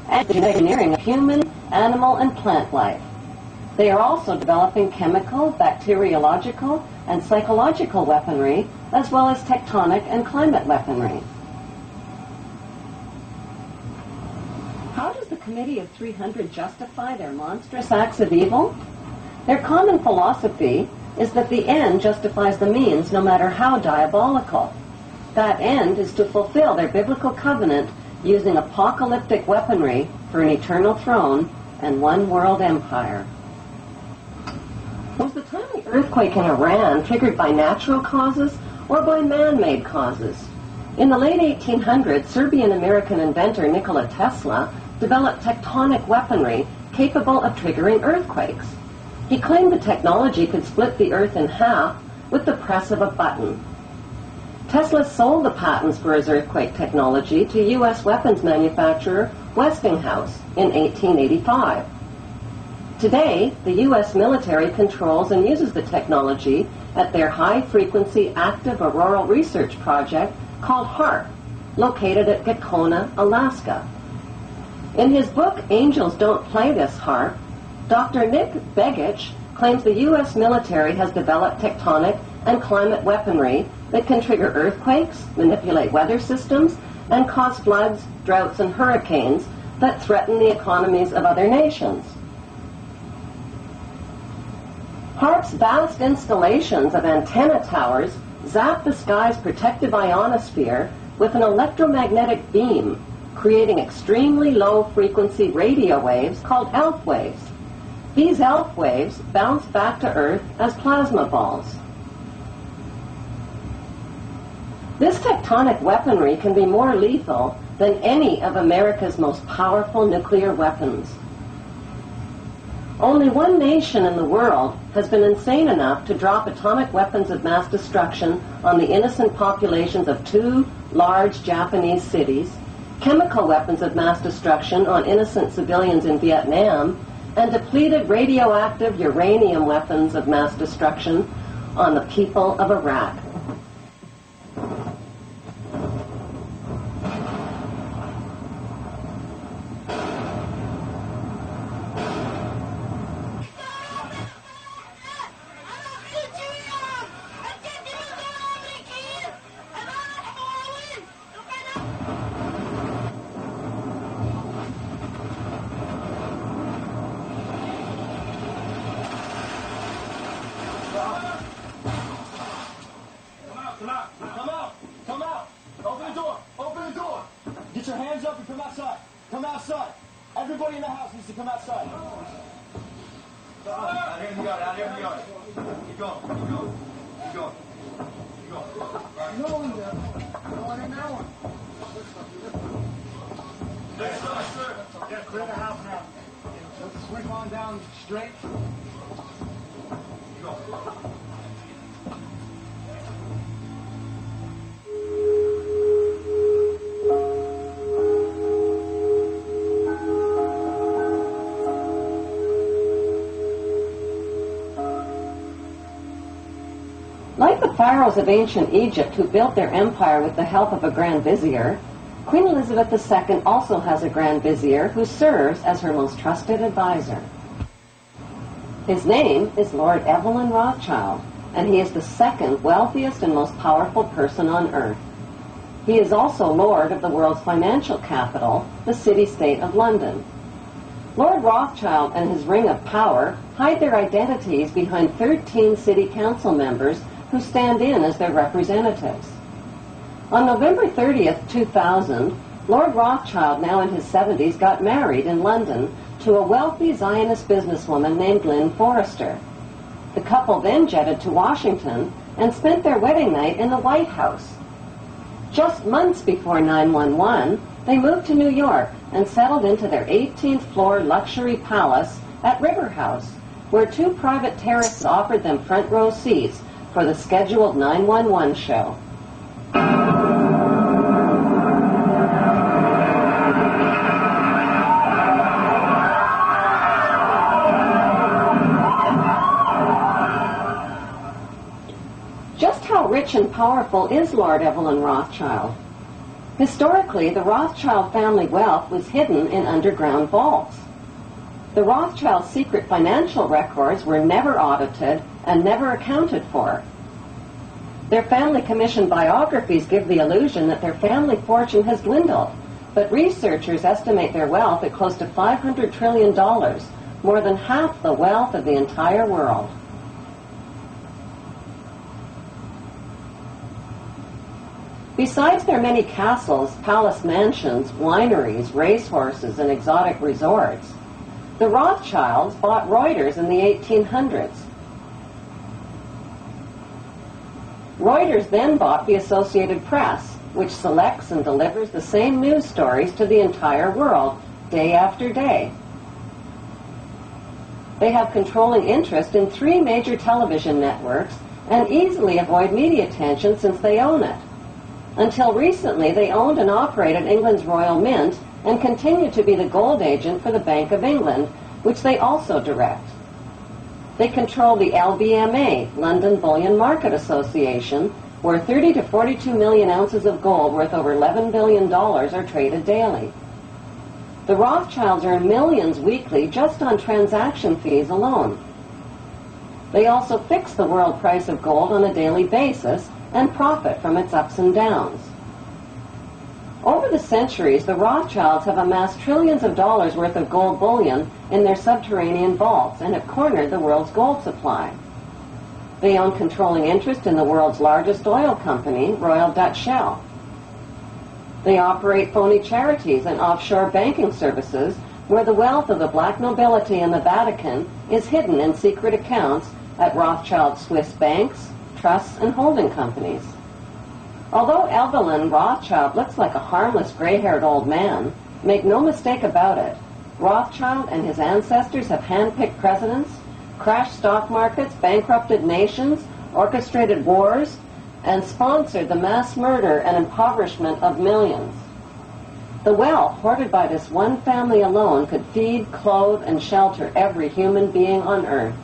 and the genetic engineering of human, animal, and plant life. They are also developing chemical, bacteriological, and psychological weaponry, as well as tectonic and climate weaponry. How does the Committee of 300 justify their monstrous acts of evil? Their common philosophy is that the end justifies the means, no matter how diabolical. That end is to fulfill their biblical covenant using apocalyptic weaponry for an eternal throne and one world empire. Was the timely earthquake in Iran triggered by natural causes or by man-made causes? In the late 1800s, Serbian-American inventor Nikola Tesla developed tectonic weaponry capable of triggering earthquakes. He claimed the technology could split the earth in half with the press of a button. Tesla sold the patents for his earthquake technology to U.S. weapons manufacturer Westinghouse in 1885. Today, the U.S. military controls and uses the technology at their high-frequency active auroral research project called HAARP, located at Gakona, Alaska. In his book, Angels Don't Play This HAARP, Dr. Nick Begich claims the U.S. military has developed tectonic and climate weaponry that can trigger earthquakes, manipulate weather systems, and cause floods, droughts, and hurricanes that threaten the economies of other nations. HAARP's vast installations of antenna towers zap the sky's protective ionosphere with an electromagnetic beam, creating extremely low-frequency radio waves called ELF waves. These ELF waves bounce back to Earth as plasma balls. This tectonic weaponry can be more lethal than any of America's most powerful nuclear weapons. Only one nation in the world has been insane enough to drop atomic weapons of mass destruction on the innocent populations of 2 large Japanese cities, chemical weapons of mass destruction on innocent civilians in Vietnam, and depleted radioactive uranium weapons of mass destruction on the people of Iraq. Come out! Open the door! Get your hands up and come outside! Come outside! Everybody in the house needs to come outside. Out here in the yard, Keep going. No one in that one. Yeah, clear the house now. Let's swing on down straight. Go. Like the pharaohs of ancient Egypt who built their empire with the help of a grand vizier, Queen Elizabeth II also has a grand vizier who serves as her most trusted advisor. His name is Lord Evelyn Rothschild, and he is the second wealthiest and most powerful person on earth. He is also Lord of the world's financial capital, the city-state of London. Lord Rothschild and his ring of power hide their identities behind 13 city council members who stand in as their representatives. On November 30th, 2000, Lord Rothschild, now in his 70s, got married in London to a wealthy Zionist businesswoman named Lynn Forrester. The couple then jetted to Washington and spent their wedding night in the White House. Just months before 9/11, they moved to New York and settled into their 18th floor luxury palace at River House, where 2 private terrorists offered them front row seats for the scheduled 911 show. Just how rich and powerful is Lord Evelyn Rothschild? Historically, the Rothschild family wealth was hidden in underground vaults. The Rothschild secret financial records were never audited and never accounted for. Their family commissioned biographies give the illusion that their family fortune has dwindled, but researchers estimate their wealth at close to $500 trillion, more than half the wealth of the entire world. Besides their many castles, palace mansions, wineries, racehorses, and exotic resorts, the Rothschilds bought Reuters in the 1800s. Reuters then bought the Associated Press, which selects and delivers the same news stories to the entire world, day after day. They have controlling interest in 3 major television networks and easily avoid media attention since they own it. Until recently, they owned and operated England's Royal Mint and continue to be the gold agent for the Bank of England, which they also direct. They control the LBMA, London Bullion Market Association, where 30 to 42 million ounces of gold worth over $11 billion are traded daily. The Rothschilds earn millions weekly just on transaction fees alone. They also fix the world price of gold on a daily basis and profit from its ups and downs. Over the centuries, the Rothschilds have amassed trillions of dollars worth of gold bullion in their subterranean vaults and have cornered the world's gold supply. They own controlling interest in the world's largest oil company, Royal Dutch Shell. They operate phony charities and offshore banking services where the wealth of the black nobility and the Vatican is hidden in secret accounts at Rothschild Swiss banks, trusts, and holding companies. Although Evelyn Rothschild looks like a harmless gray-haired old man, make no mistake about it, Rothschild and his ancestors have handpicked presidents, crashed stock markets, bankrupted nations, orchestrated wars, and sponsored the mass murder and impoverishment of millions. The wealth hoarded by this one family alone could feed, clothe, and shelter every human being on earth.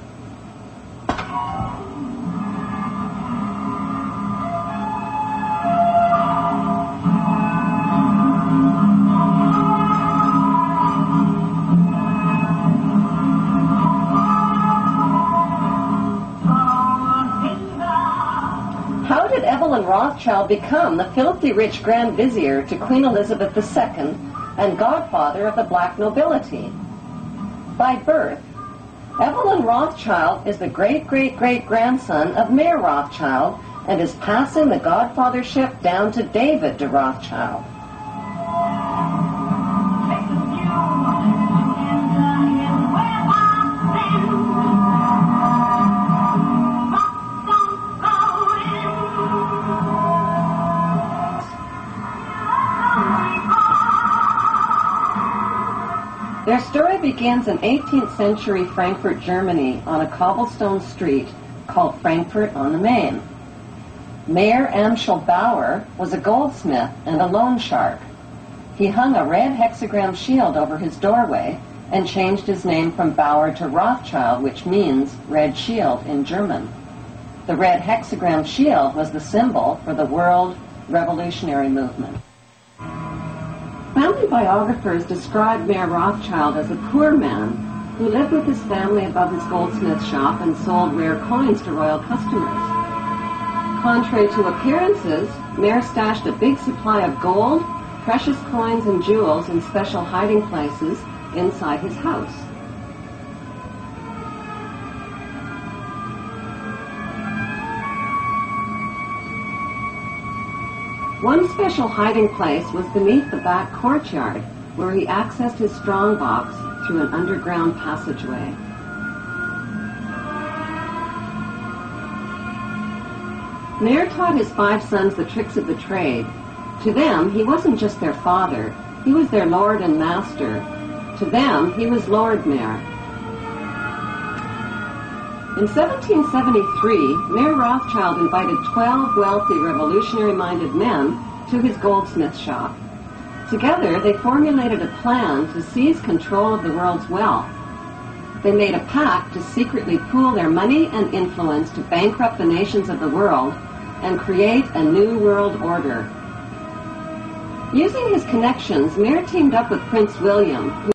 Rothschild become the filthy rich Grand Vizier to Queen Elizabeth II and godfather of the black nobility. By birth, Evelyn Rothschild is the great-great-great-grandson of Mayer Rothschild and is passing the godfathership down to David de Rothschild. Their story begins in 18th century Frankfurt, Germany, on a cobblestone street called Frankfurt on the Main. Mayer Amschel Bauer was a goldsmith and a loan shark. He hung a red hexagram shield over his doorway and changed his name from Bauer to Rothschild, which means red shield in German. The red hexagram shield was the symbol for the world revolutionary movement. Family biographers described Mayer Rothschild as a poor man who lived with his family above his goldsmith shop and sold rare coins to royal customers. Contrary to appearances, Mayer stashed a big supply of gold, precious coins, and jewels in special hiding places inside his house. One special hiding place was beneath the back courtyard, where he accessed his strongbox through an underground passageway. Mayer taught his 5 sons the tricks of the trade. To them, he wasn't just their father, he was their lord and master. To them, he was Lord Mayer. In 1773, Mayer Rothschild invited 12 wealthy, revolutionary-minded men to his goldsmith shop. Together, they formulated a plan to seize control of the world's wealth. They made a pact to secretly pool their money and influence to bankrupt the nations of the world and create a new world order. Using his connections, Mir teamed up with Prince William,